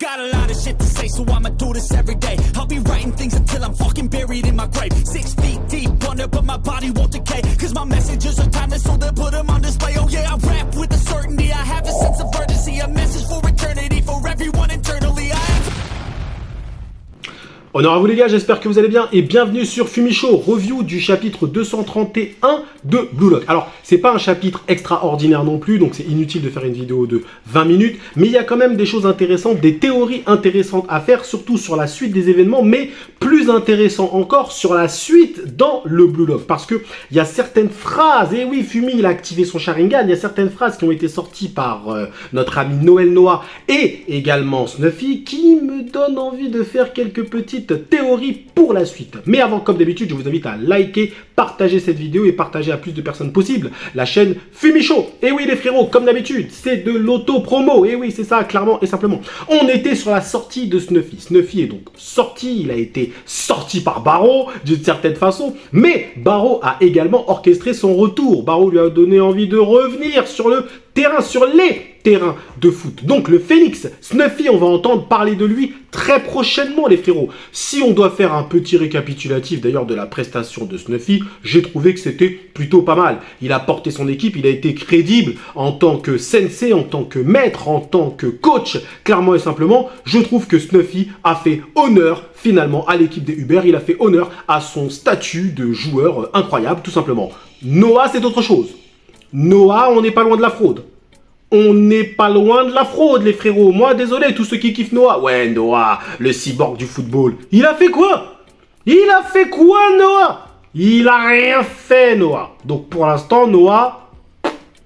got a lot of shit to say, so I'ma do this every day. I'll be writing things until I'm fucking buried in my grave. 6 feet deep under, but my body won't decay. Cause my messages are timeless, so they'll put them on display. Oh yeah, I rap with a certainty, I have a sense of urgency. A message for eternity, for everyone internally. Honneur à vous les gars, j'espère que vous allez bien et bienvenue sur Fumichaud, review du chapitre 231 de Blue Lock. Alors, c'est pas un chapitre extraordinaire non plus, donc c'est inutile de faire une vidéo de 20 minutes, mais il y a quand même des choses intéressantes, des théories intéressantes à faire, surtout sur la suite des événements, mais plus intéressant encore sur la suite dans le Blue Lock, parce que il y a certaines phrases, et oui, Fumi il a activé son Sharingan, il y a certaines phrases qui ont été sorties par notre ami Noël Noah et également Snuffy, qui me donnent envie de faire quelques petites théorie pour la suite. Mais avant, comme d'habitude, je vous invite à liker, partager cette vidéo et partager à plus de personnes possible la chaîne Fumichaud. Et oui les frérots, comme d'habitude, c'est de l'auto-promo. Et oui, c'est ça, clairement et simplement. On était sur la sortie de Snuffy. Snuffy est donc sorti, il a été sorti par Barreau d'une certaine façon, mais Barreau a également orchestré son retour. Barreau lui a donné envie de revenir sur le terrain, sur les terrains de foot. Donc le Phoenix, Snuffy, on va entendre parler de lui très prochainement les frérots. Si on doit faire un petit récapitulatif d'ailleurs de la prestation de Snuffy, j'ai trouvé que c'était plutôt pas mal. Il a porté son équipe, il a été crédible en tant que sensei, en tant que maître, en tant que coach. Clairement et simplement, je trouve que Snuffy a fait honneur finalement à l'équipe des Uber. Il a fait honneur à son statut de joueur incroyable tout simplement. Noah, c'est autre chose. Noah, on n'est pas loin de la fraude. On n'est pas loin de la fraude, les frérots. Moi, désolé, tous ceux qui kiffent Noah. Ouais, Noah, le cyborg du football. Il a fait quoi? Il a fait quoi, Noah? Il a rien fait, Noah. Donc, pour l'instant, Noah,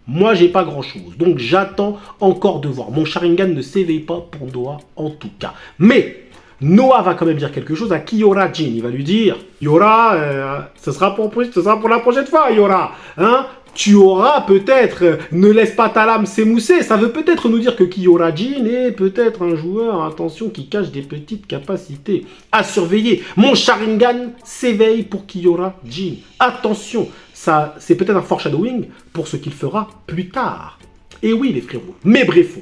moi, j'ai pas grand-chose. Donc, j'attends encore de voir. Mon Sharingan ne s'éveille pas pour Noah, en tout cas. Mais Noah va quand même dire quelque chose à Kiyora Jin. Il va lui dire, Yora, ce sera pour la prochaine fois, Yora. Hein? Tu auras peut-être, ne laisse pas ta lame s'émousser. Ça veut peut-être nous dire que Kiyora Jin est peut-être un joueur, attention, qui cache des petites capacités à surveiller. Mon Sharingan s'éveille pour Kiyora Jin. Attention, ça, c'est peut-être un foreshadowing pour ce qu'il fera plus tard. Et oui, les frérots. Mais bref,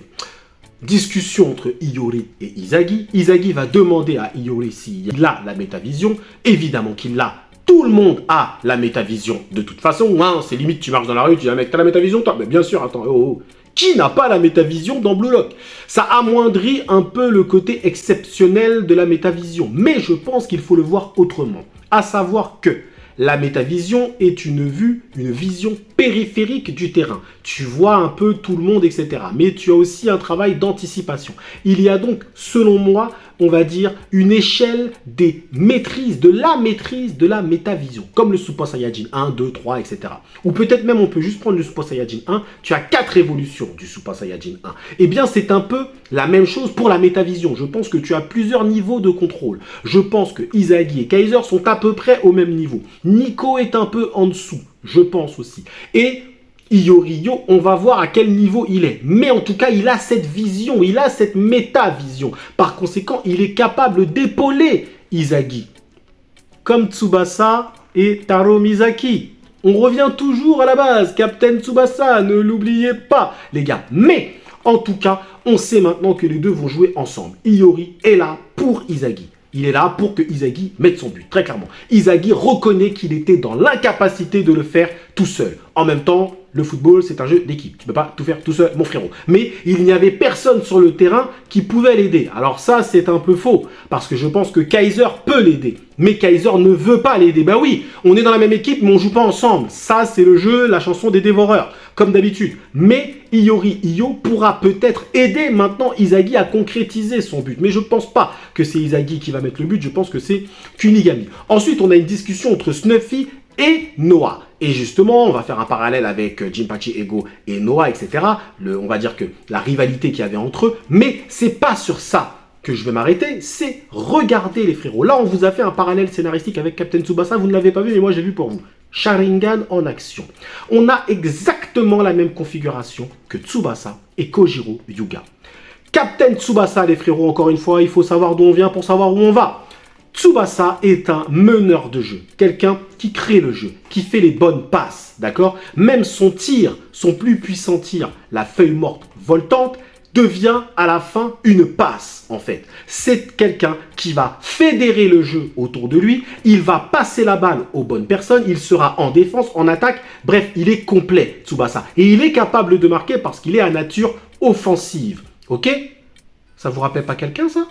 discussion entre Iori et Izagi. Izagi va demander à Iori s'il a la métavision. Évidemment qu'il l'a. Tout le monde a la métavision de toute façon, hein, c'est limite, tu marches dans la rue, tu dis, ah, mec, t'as la métavision, toi? Mais bien sûr, attends, oh, oh. Qui n'a pas la métavision dans Blue Lock? Ça amoindrit un peu le côté exceptionnel de la métavision, mais je pense qu'il faut le voir autrement. À savoir que la métavision est une vision périphérique du terrain. Tu vois un peu tout le monde, etc. Mais tu as aussi un travail d'anticipation. Il y a donc, selon moi, on va dire, une échelle des maîtrises, de la métavision. Comme le Super Saiyajin 1, 2, 3, etc. Ou peut-être même, on peut juste prendre le Super Saiyajin 1. Tu as 4 évolutions du Super Saiyajin 1. Eh bien, c'est un peu la même chose pour la métavision. Je pense que tu as plusieurs niveaux de contrôle. Je pense que Izagi et Kaiser sont à peu près au même niveau. Nico est un peu en dessous, je pense aussi. Et Iori-Yo, on va voir à quel niveau il est. Mais en tout cas, il a cette vision, il a cette méta-vision. Par conséquent, il est capable d'épauler Izagi. Comme Tsubasa et Taro Mizaki. On revient toujours à la base. Captain Tsubasa, ne l'oubliez pas, les gars. Mais, en tout cas, on sait maintenant que les deux vont jouer ensemble. Iori est là pour Izagi. Il est là pour que Izagi mette son but, très clairement. Izagi reconnaît qu'il était dans l'incapacité de le faire tout seul. En même temps, le football, c'est un jeu d'équipe. Tu ne peux pas tout faire tout seul, mon frérot. Mais il n'y avait personne sur le terrain qui pouvait l'aider. Alors ça, c'est un peu faux. Parce que je pense que Kaiser peut l'aider. Mais Kaiser ne veut pas l'aider. Bah oui, on est dans la même équipe, mais on ne joue pas ensemble. Ça, c'est le jeu, la chanson des dévoreurs. Comme d'habitude. Mais Iori-Yo pourra peut-être aider maintenant Izagi à concrétiser son but. Mais je ne pense pas que c'est Izagi qui va mettre le but. Je pense que c'est Kunigami. Ensuite, on a une discussion entre Snuffy et Noah. Et justement, on va faire un parallèle avec Jinpachi, Ego et Noah, etc. On va dire que la rivalité qu'il y avait entre eux. Mais c'est pas sur ça que je vais m'arrêter, c'est regarder les frérots. Là, on vous a fait un parallèle scénaristique avec Captain Tsubasa. Vous ne l'avez pas vu, mais moi, j'ai vu pour vous. Sharingan en action. On a exactement la même configuration que Tsubasa et Kojiro Yuga. Captain Tsubasa, les frérots, encore une fois, il faut savoir d'où on vient pour savoir où on va. Tsubasa est un meneur de jeu, quelqu'un qui crée le jeu, qui fait les bonnes passes, d'accord? Même son tir, son plus puissant tir, la feuille morte voltante, devient à la fin une passe, en fait. C'est quelqu'un qui va fédérer le jeu autour de lui, il va passer la balle aux bonnes personnes, il sera en défense, en attaque, bref, il est complet, Tsubasa. Et il est capable de marquer parce qu'il est à nature offensive, ok? Ça vous rappelle pas quelqu'un, ça?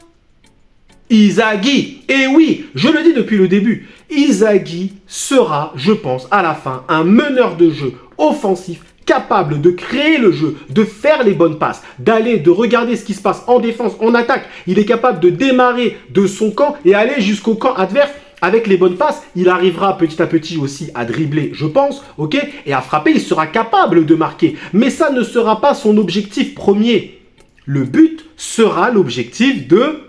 Izagi. Et oui, je le dis depuis le début, Izagi sera, je pense, à la fin, un meneur de jeu offensif, capable de créer le jeu, de faire les bonnes passes, de regarder ce qui se passe en défense, en attaque. Il est capable de démarrer de son camp et aller jusqu'au camp adverse avec les bonnes passes. Il arrivera petit à petit aussi à dribbler, je pense, ok, et à frapper. Il sera capable de marquer. Mais ça ne sera pas son objectif premier. Le but sera l'objectif de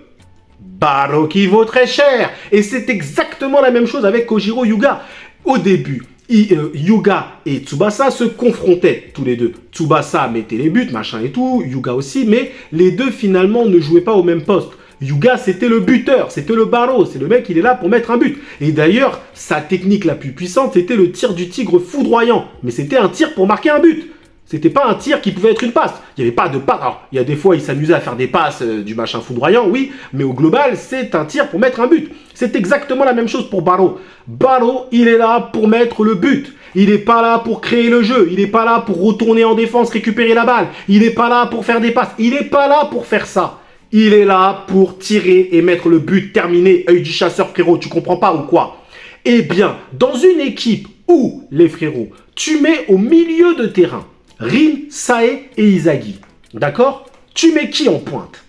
Baro qui vaut très cher. Et c'est exactement la même chose avec Kojiro Yuga. Au début, Yuga et Tsubasa se confrontaient tous les deux. Tsubasa mettait les buts, machin et tout, Yuga aussi, mais les deux finalement ne jouaient pas au même poste. Yuga, c'était le buteur, c'était le Baro, c'est le mec, il est là pour mettre un but. Et d'ailleurs, sa technique la plus puissante, c'était le tir du tigre foudroyant. Mais c'était un tir pour marquer un but. C'était pas un tir qui pouvait être une passe. Il n'y avait pas de passe. Alors, il y a des fois, il s'amusait à faire des passes du machin foudroyant, oui, mais au global, c'est un tir pour mettre un but. C'est exactement la même chose pour Baro. Baro, il est là pour mettre le but. Il n'est pas là pour créer le jeu. Il n'est pas là pour retourner en défense, récupérer la balle. Il n'est pas là pour faire des passes. Il n'est pas là pour faire ça. Il est là pour tirer et mettre le but terminé. Œil du chasseur, frérot, tu comprends pas ou quoi? Eh bien, dans une équipe où, les frérots, tu mets au milieu de terrain Rin, Sae et Izagi, d'accord? Tu mets qui en pointe?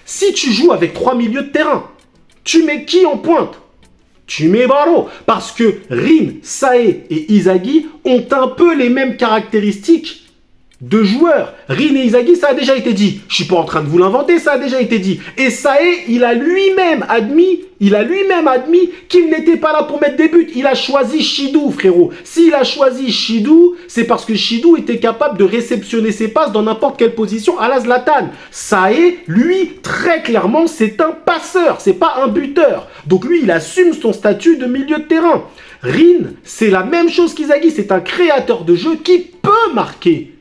Si tu joues avec 3 milieux de terrain, tu mets qui en pointe? Tu mets Baro, parce que Rin, Sae et Izagi ont un peu les mêmes caractéristiques de joueurs. Rin et Izagi, ça a déjà été dit. Je suis pas en train de vous l'inventer, ça a déjà été dit. Et Sae, il a lui-même admis qu'il n'était pas là pour mettre des buts. Il a choisi Shidou, frérot. S'il a choisi Shidou, c'est parce que Shidou était capable de réceptionner ses passes dans n'importe quelle position à la Zlatan. Sae, lui, très clairement, c'est un passeur, c'est pas un buteur. Donc lui, il assume son statut de milieu de terrain. Rin, c'est la même chose qu'Izagi, c'est un créateur de jeu qui peut marquer.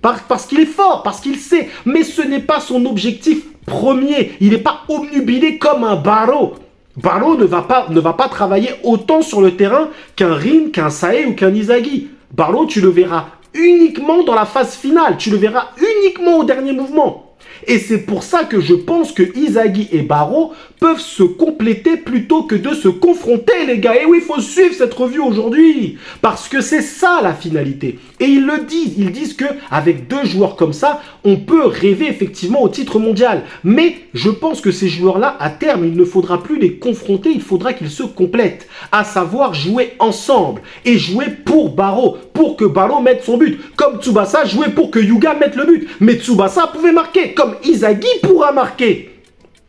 Parce qu'il est fort, parce qu'il sait. Mais ce n'est pas son objectif premier. Il n'est pas obnubilé comme un Baro. Baro ne va pas travailler autant sur le terrain qu'un Rin, qu'un Sae ou qu'un Izagi. Baro, tu le verras uniquement dans la phase finale. Tu le verras uniquement au dernier mouvement. Et c'est pour ça que je pense que Izagi et Baro peuvent se compléter plutôt que de se confronter, les gars. Et oui, il faut suivre cette revue aujourd'hui, parce que c'est ça la finalité. Et ils le disent, ils disent qu'avec deux joueurs comme ça, on peut rêver effectivement au titre mondial. Mais je pense que ces joueurs-là, à terme, il ne faudra plus les confronter, il faudra qu'ils se complètent, à savoir jouer ensemble et jouer pour Baro, pour que Baro mette son but. Comme Tsubasa jouait pour que Yuga mette le but. Mais Tsubasa pouvait marquer, comme Izagi pourra marquer.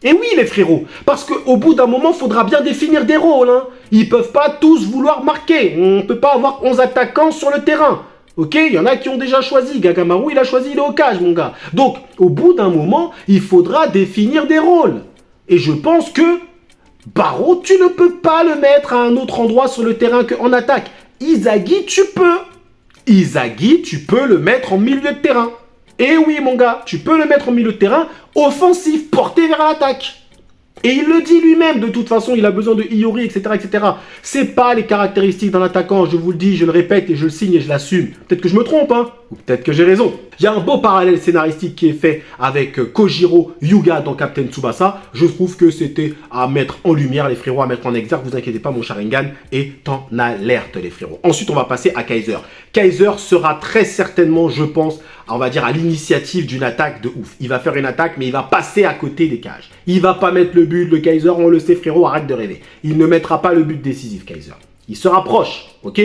Et oui, les frérots, parce qu'au bout d'un moment, il faudra bien définir des rôles. Hein. Ils ne peuvent pas tous vouloir marquer. On ne peut pas avoir 11 attaquants sur le terrain. Ok, il y en a qui ont déjà choisi. Gagamaru, il a choisi, il est au cage, mon gars. Donc, au bout d'un moment, il faudra définir des rôles. Et je pense que Baro, tu ne peux pas le mettre à un autre endroit sur le terrain qu'en attaque. Izagi, tu peux. Izagi, tu peux le mettre en milieu de terrain. Et oui, mon gars, tu peux le mettre au milieu de terrain, offensif, porté vers l'attaque. Et il le dit lui-même, de toute façon, il a besoin de Iori, etc., etc. C'est pas les caractéristiques d'un attaquant, je vous le dis, je le répète et je le signe et je l'assume. Peut-être que je me trompe, hein, ou peut-être que j'ai raison. Il y a un beau parallèle scénaristique qui est fait avec Kojiro Yuga dans Captain Tsubasa. Je trouve que c'était à mettre en lumière, les frérots, à mettre en exergue. Vous inquiétez pas, mon Sharingan est en alerte, les frérots. Ensuite, on va passer à Kaiser. Kaiser sera très certainement, je pense, on va dire à l'initiative d'une attaque de ouf. Il va faire une attaque, mais il va passer à côté des cages. Il va pas mettre le but, le Kaiser, on le sait, frérot, arrête de rêver. Il ne mettra pas le but décisif, Kaiser. Il se rapproche, ok?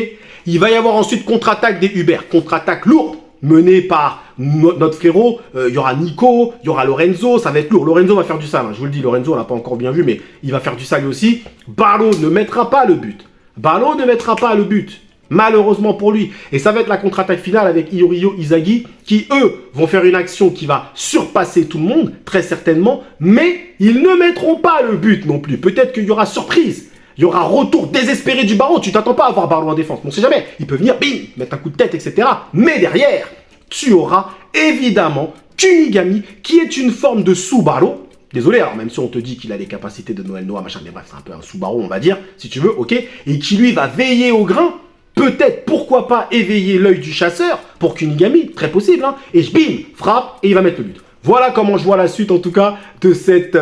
Il va y avoir ensuite contre-attaque des Uber, contre-attaque lourde, menée par notre frérot. Il y aura Nico, il y aura Lorenzo, ça va être lourd. Lorenzo va faire du sale, hein. Je vous le dis, Lorenzo, on l'a pas encore bien vu, mais il va faire du sale aussi. Baro ne mettra pas le but. Baro ne mettra pas le but. Malheureusement pour lui. Et ça va être la contre-attaque finale avec Ioriyo, Izagi, qui eux vont faire une action qui va surpasser tout le monde, très certainement, mais ils ne mettront pas le but non plus. Peut-être qu'il y aura surprise. Il y aura retour désespéré du Baro. Tu t'attends pas à voir Baro en défense. On ne sait jamais. Il peut venir, bim, mettre un coup de tête, etc. Mais derrière, tu auras évidemment Kunigami, qui est une forme de Subaru. Désolé, alors même si on te dit qu'il a les capacités de Noël Noah, machin, mais bref, c'est un peu un Subaru, on va dire, si tu veux, ok, et qui lui va veiller au grain, peut-être, pourquoi pas, éveiller l'œil du chasseur pour Kunigami, très possible, hein, et bim, frappe, et il va mettre le but. Voilà comment je vois la suite, en tout cas, de cette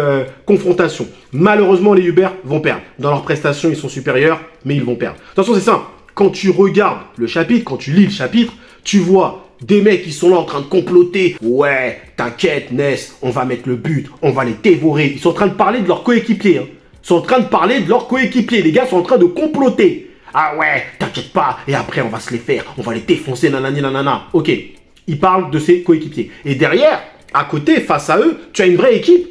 confrontation. Malheureusement, les Uber vont perdre. Dans leurs prestations, ils sont supérieurs, mais ils vont perdre. De toute façon, c'est simple. Quand tu regardes le chapitre, quand tu lis le chapitre, tu vois des mecs qui sont là en train de comploter. Ouais, t'inquiète, Ness, on va mettre le but, on va les dévorer. Ils sont en train de parler de leurs coéquipiers. Hein. Ils sont en train de parler de leurs coéquipiers. Les gars sont en train de comploter. Ah ouais, t'inquiète pas, et après on va se les faire, on va les défoncer, nanani, nanana. Ok, ils parlent de ses coéquipiers. Et derrière, à côté, face à eux, tu as une vraie équipe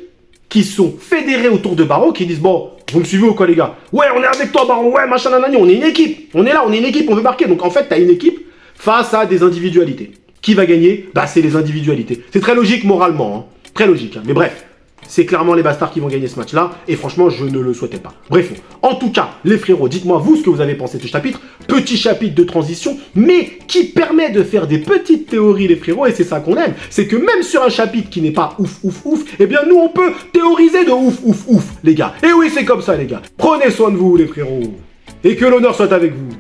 qui sont fédérés autour de Barreau, qui disent, bon, vous me suivez ou quoi les gars? Ouais, on est avec toi Barreau, ouais, machin, nanani, on est une équipe. On est là, on est une équipe, on veut marquer. Donc en fait, tu as une équipe face à des individualités. Qui va gagner? Bah, c'est les individualités. C'est très logique moralement, hein. Très logique. Hein. Mais bref, c'est clairement les bastards qui vont gagner ce match-là. Et franchement, je ne le souhaitais pas. Bref, en tout cas, les frérots, dites-moi vous ce que vous avez pensé de ce chapitre. Petit chapitre de transition, mais qui permet de faire des petites théories, les frérots. Et c'est ça qu'on aime. C'est que même sur un chapitre qui n'est pas ouf, ouf, ouf, eh bien nous, on peut théoriser de ouf, ouf, ouf, les gars. Et oui, c'est comme ça, les gars. Prenez soin de vous, les frérots. Et que l'honneur soit avec vous.